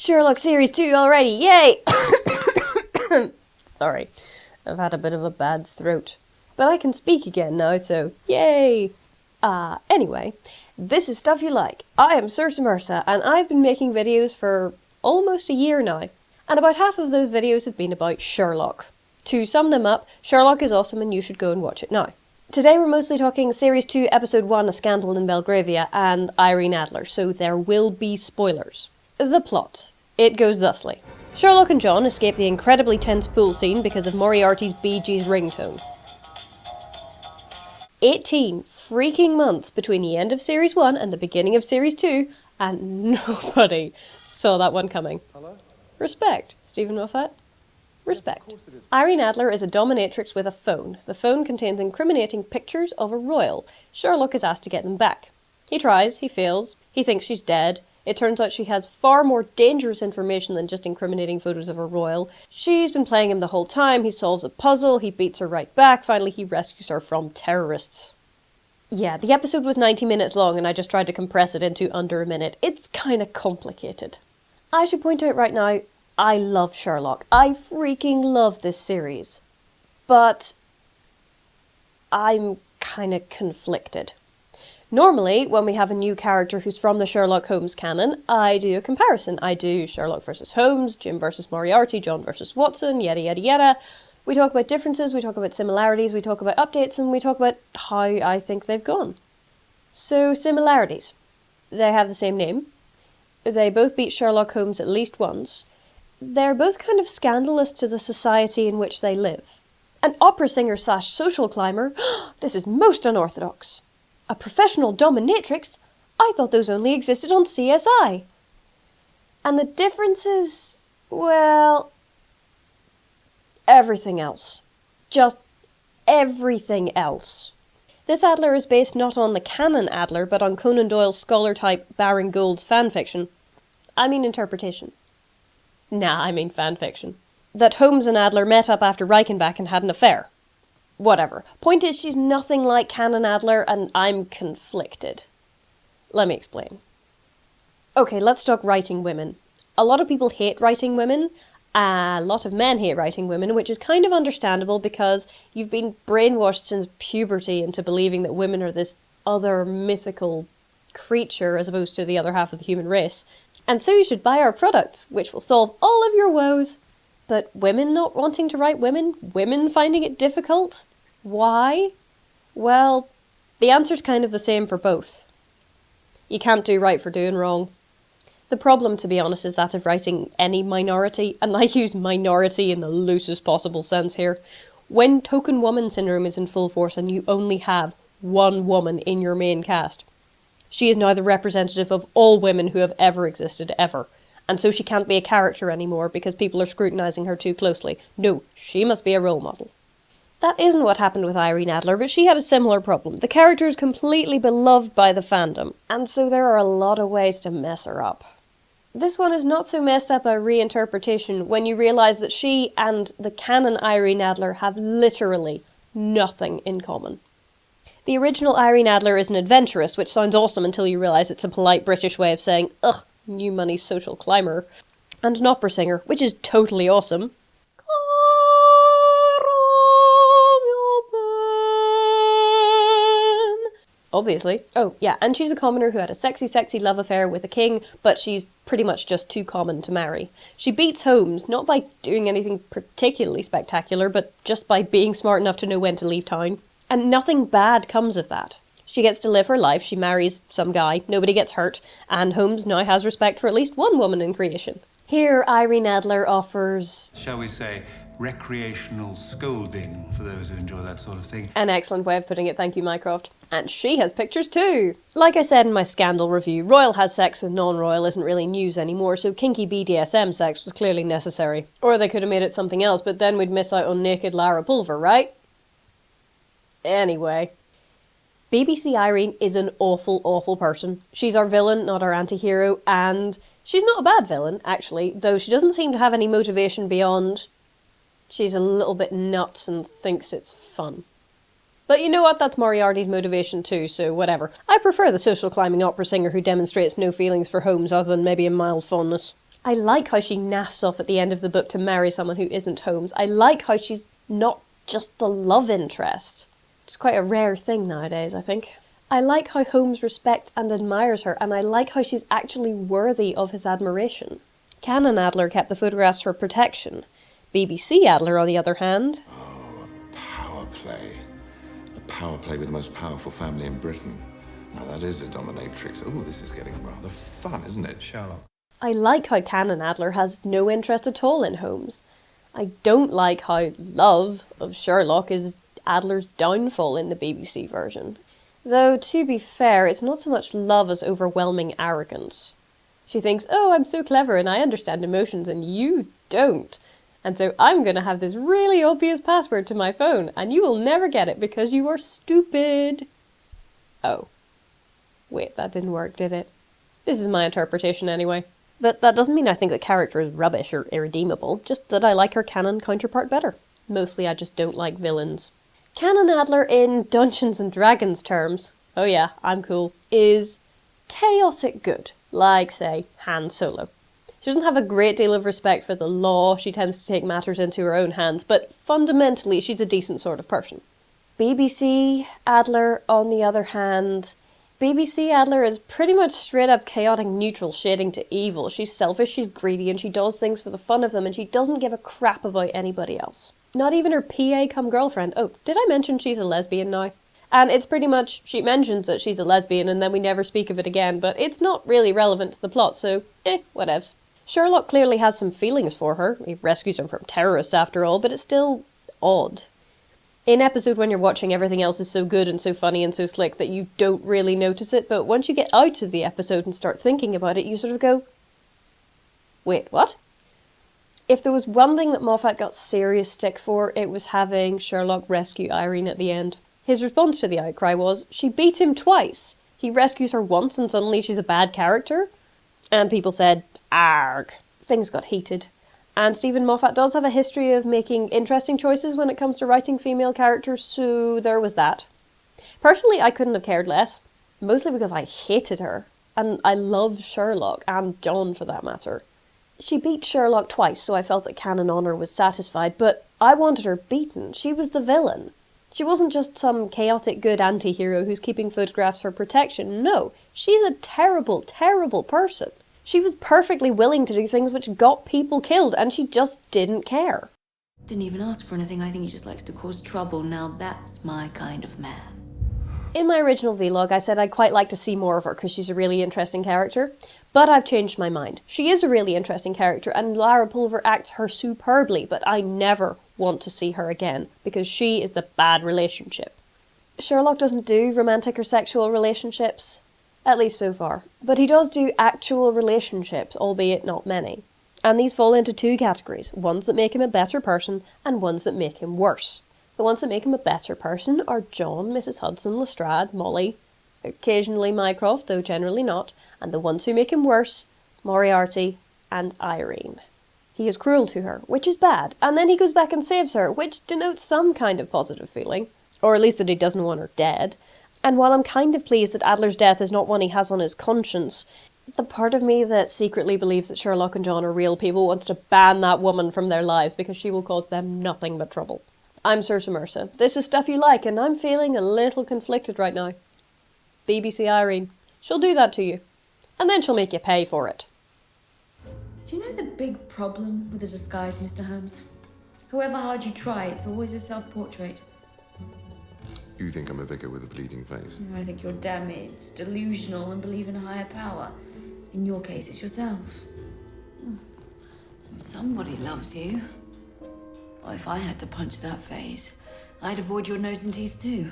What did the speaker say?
Sherlock Series 2 already, yay! Sorry, I've had a bit of a bad throat. But I can speak again now, so yay! Anyway, this is Stuff You Like. I am Ursa, and I've been making videos for almost a year now. And about half of those videos have been about Sherlock. To sum them up, Sherlock is awesome and you should go and watch it now. Today we're mostly talking Series 2, Episode 1, A Scandal in Belgravia, and Irene Adler, so there will be spoilers. The plot. It goes thusly. Sherlock and John escape the incredibly tense pool scene because of Moriarty's Bee Gees ringtone. 18 freaking months between the end of Series 1 and the beginning of Series 2, and nobody saw that one coming. Hello? Respect, Stephen Moffat. Respect. Yes, of course it is. Irene Adler is a dominatrix with a phone. The phone contains incriminating pictures of a royal. Sherlock is asked to get them back. He tries, he fails, he thinks she's dead. It turns out she has far more dangerous information than just incriminating photos of a royal. She's been playing him the whole time, he solves a puzzle, he beats her right back, finally he rescues her from terrorists. Yeah, the episode was 90 minutes long and I just tried to compress it into under a minute. It's kinda complicated. I should point out right now, I love Sherlock. I freaking love this series. But I'm kinda conflicted. Normally, when we have a new character who's from the Sherlock Holmes canon, I do a comparison. I do Sherlock versus Holmes, Jim versus Moriarty, John versus Watson, yada yada yada. We talk about differences, we talk about similarities, we talk about updates, and we talk about how I think they've gone. So, similarities. They have the same name. They both beat Sherlock Holmes at least once. They're both kind of scandalous to the society in which they live. An opera singer / social climber? This is most unorthodox. A professional dominatrix? I thought those only existed on CSI. And the differences? Well, everything else. Just everything else. This Adler is based not on the canon Adler, but on Conan Doyle's scholar-type baring-gould's fanfiction. I mean interpretation. Nah, I mean fanfiction. That Holmes and Adler met up after Reichenbach and had an affair. Whatever. Point is, she's nothing like Canon Adler, and I'm conflicted. Let me explain. Okay, let's talk writing women. A lot of people hate writing women. A lot of men hate writing women, which is kind of understandable because you've been brainwashed since puberty into believing that women are this other mythical creature as opposed to the other half of the human race. And so you should buy our products, which will solve all of your woes. But women not wanting to write women? Women finding it difficult? Why? Well, the answer's kind of the same for both. You can't do right for doing wrong. The problem, to be honest, is that of writing any minority, and I use minority in the loosest possible sense here. When token woman syndrome is in full force and you only have one woman in your main cast, she is now the representative of all women who have ever existed, ever. And so she can't be a character anymore because people are scrutinising her too closely. No, she must be a role model. That isn't what happened with Irene Adler, but she had a similar problem. The character is completely beloved by the fandom, and so there are a lot of ways to mess her up. This one is not so messed up a reinterpretation when you realise that she and the canon Irene Adler have literally nothing in common. The original Irene Adler is an adventurist, which sounds awesome until you realise it's a polite British way of saying, ugh, new money social climber, and an opera singer, which is totally awesome. Obviously. Oh, yeah, and she's a commoner who had a sexy love affair with a king, but she's pretty much just too common to marry. She beats Holmes, not by doing anything particularly spectacular, but just by being smart enough to know when to leave town. And nothing bad comes of that. She gets to live her life, she marries some guy, nobody gets hurt, and Holmes now has respect for at least one woman in creation. Here, Irene Adler offers, shall we say, recreational scolding for those who enjoy that sort of thing. An excellent way of putting it, thank you, Mycroft. And she has pictures too! Like I said in my Scandal review, royal has sex with non-royal isn't really news anymore, so kinky BDSM sex was clearly necessary. Or they could have made it something else, but then we'd miss out on naked Lara Pulver, right? Anyway. BBC Irene is an awful, awful person. She's our villain, not our anti-hero, and she's not a bad villain, actually, though she doesn't seem to have any motivation beyond she's a little bit nuts and thinks it's fun. But you know what, that's Moriarty's motivation too, so whatever. I prefer the social climbing opera singer who demonstrates no feelings for Holmes other than maybe a mild fondness. I like how she naffs off at the end of the book to marry someone who isn't Holmes. I like how she's not just the love interest. It's quite a rare thing nowadays, I think. I like how Holmes respects and admires her, and I like how she's actually worthy of his admiration. Canon Adler kept the photographs for protection. BBC Adler, on the other hand... Oh, a power play. A power play with the most powerful family in Britain. Now that is a dominatrix. Oh, this is getting rather fun, isn't it, Sherlock? I like how Canon Adler has no interest at all in Holmes. I don't like how love of Sherlock is Adler's downfall in the BBC version. Though, to be fair, it's not so much love as overwhelming arrogance. She thinks, oh, I'm so clever and I understand emotions and you don't. And so I'm going to have this really obvious password to my phone and you will never get it because you are stupid. Oh. Wait, that didn't work, did it? This is my interpretation anyway. But that doesn't mean I think the character is rubbish or irredeemable, just that I like her canon counterpart better. Mostly I just don't like villains. Canon Adler in Dungeons and Dragons terms, oh yeah, I'm cool, is chaotic good, like, say, Han Solo. She doesn't have a great deal of respect for the law, she tends to take matters into her own hands, but fundamentally she's a decent sort of person. BBC Adler, on the other hand... BBC Adler is pretty much straight up chaotic neutral shading to evil. She's selfish, she's greedy, and she does things for the fun of them, and she doesn't give a crap about anybody else. Not even her PA cum girlfriend. Oh, did I mention she's a lesbian now? And it's pretty much, she mentions that she's a lesbian and then we never speak of it again, but it's not really relevant to the plot, so whatevs. Sherlock clearly has some feelings for her. He rescues her from terrorists after all, but it's still odd. In episode when you're watching, everything else is so good and so funny and so slick that you don't really notice it, but once you get out of the episode and start thinking about it, you sort of go, wait, what? If there was one thing that Moffat got serious stick for, it was having Sherlock rescue Irene at the end. His response to the outcry was, she beat him twice. He rescues her once and suddenly she's a bad character? And people said, arg. Things got heated. And Stephen Moffat does have a history of making interesting choices when it comes to writing female characters, so there was that. Personally, I couldn't have cared less. Mostly because I hated her. And I love Sherlock, and John for that matter. She beat Sherlock twice, so I felt that canon honour was satisfied, but I wanted her beaten. She was the villain. She wasn't just some chaotic good anti-hero who's keeping photographs for protection. No, she's a terrible, terrible person. She was perfectly willing to do things which got people killed, and she just didn't care. Didn't even ask for anything. I think he just likes to cause trouble. Now that's my kind of man. In my original vlog, I said I'd quite like to see more of her because she's a really interesting character. But I've changed my mind. She is a really interesting character, and Lara Pulver acts her superbly, but I never want to see her again because she is the bad relationship. Sherlock doesn't do romantic or sexual relationships. At least so far. But he does do actual relationships, albeit not many. And these fall into two categories, ones that make him a better person and ones that make him worse. The ones that make him a better person are John, Mrs. Hudson, Lestrade, Molly, occasionally Mycroft, though generally not, and the ones who make him worse, Moriarty and Irene. He is cruel to her, which is bad, and then he goes back and saves her, which denotes some kind of positive feeling, or at least that he doesn't want her dead. And while I'm kind of pleased that Adler's death is not one he has on his conscience, the part of me that secretly believes that Sherlock and John are real people wants to ban that woman from their lives because she will cause them nothing but trouble. I'm certain, Ursa. This is stuff you like, and I'm feeling a little conflicted right now. BBC Irene. She'll do that to you. And then she'll make you pay for it. Do you know the big problem with a disguise, Mr. Holmes? However hard you try, it's always a self-portrait. You think I'm a vicar with a bleeding face? I think you're damaged, delusional, and believe in a higher power. In your case, it's yourself. And somebody loves you. Well, if I had to punch that face, I'd avoid your nose and teeth too.